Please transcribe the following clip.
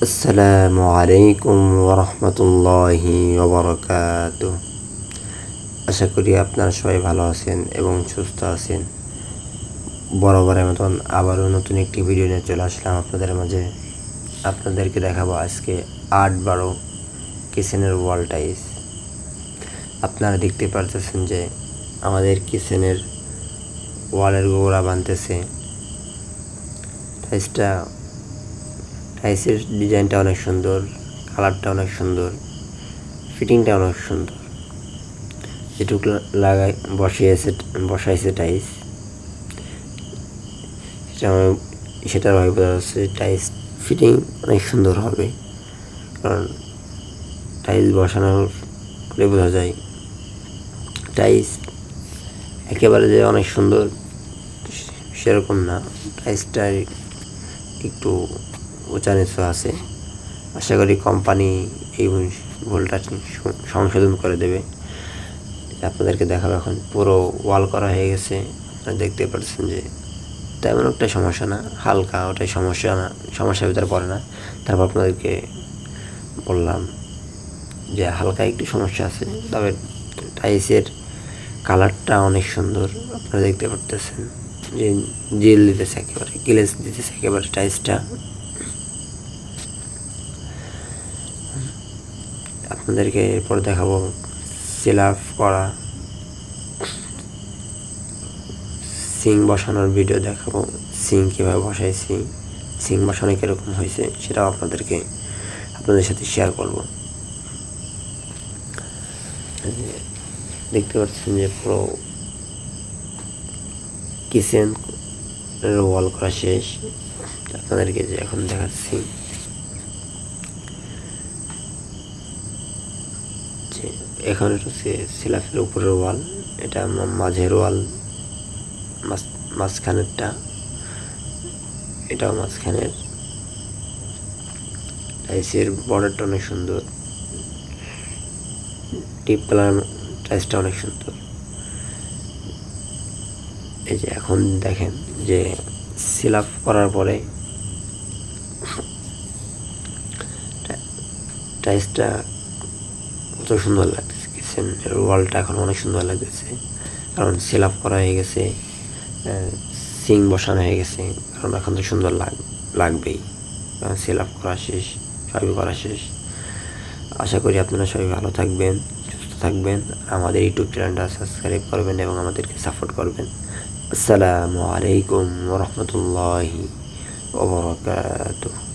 আসসালামু আলাইকুম ওয়া রাহমাতুল্লাহি ওয়া বারাকাতুহু। আশা করি আপনারা সবাই ভালো আছেন এবং সুস্থ আছেন। বরাবরের মতন আবারও নতুন একটি ভিডিও নিয়ে চলে আসলাম আপনাদের মাঝে। আপনাদেরকে দেখাবো আজকে 8-12 কিচেনের ওয়াল টাইলস। আপনারা দেখতে পারতেছেন যে আমাদের কিচেনের ওয়ালের গোড়া বানতেছে। টাইলসের ডিজাইনটা অনেক সুন্দর, কালারটা অনেক সুন্দর, ফিটিংটা অনেক সুন্দর। যেটুকু বসাইছে টাইলস, সেটার ভাবে বোঝা যাচ্ছে টাইলস ফিটিং অনেক সুন্দর হবে। কারণ টাইলস বসানোর পরে বোঝা যায় টাইলস একেবারে যে অনেক সুন্দর সেরকম না, টাইলসটা একটু উঁচা নিচু আছে। আশা করি কোম্পানি এই ভুলটা সংশোধন করে দেবে। আপনাদেরকে দেখাবো এখন পুরো ওয়াল করা হয়ে গেছে। আপনারা দেখতে পাচ্ছেন যে তেমন একটা সমস্যা না, হালকা, ওটাই সমস্যা না, সমস্যার ভিতরে পড়ে না। তারপর আপনাদেরকে বললাম যে হালকা একটু সমস্যা আছে, তবে টাইলসের কালারটা অনেক সুন্দর। আপনারা দেখতে পারতেছেন যে জেল দিতেছে, একেবারে গ্লেজ দিতেছে একেবারে টাইলসটা। আপনাদেরকে এরপর দেখাবো সিলাপ করা সিং বসানোর ভিডিও দেখাবো। সিং কীভাবে বসাইছি, সিং বসানো কীরকম হয়েছে সেটাও আপনাদের সাথে শেয়ার করব। দেখতে পাচ্ছেন যে পুরো কিচেন ওয়াল করা শেষ। আপনাদেরকে যে এখন দেখাচ্ছি যে এখন এটা হচ্ছে সিলাপের উপরের ওয়াল, এটা মাঝের ওয়াল, মাঝখানেরটা, এটাও মাঝখানের। টাইলসের বর্ডারটা অনেক সুন্দর, ডিপ কালার টাইলসটা অনেক সুন্দর। এই যে এখন দেখেন যে সিলাপ করার পরে টাইলসটা কত সুন্দর লাগতেছে। কিচেনের ওয়ালটা এখন অনেক সুন্দর লাগতেছে, কারণ সিলাপ করা হয়ে গেছে, সিং বসানো হয়ে গেছে। কারণ এখন তো সুন্দর লাগবেই, কারণ সিলাপ করা শেষ, সবই করা শেষ। আশা করি আপনারা সবাই ভালো থাকবেন, সুস্থ থাকবেন। আমাদের ইউটিউব চ্যানেলটা সাবস্ক্রাইব করবেন এবং আমাদেরকে সাপোর্ট করবেন। আসসালামু আলাইকুম ওয়া রাহমাতুল্লাহি ওয়া বারাকাতুহু।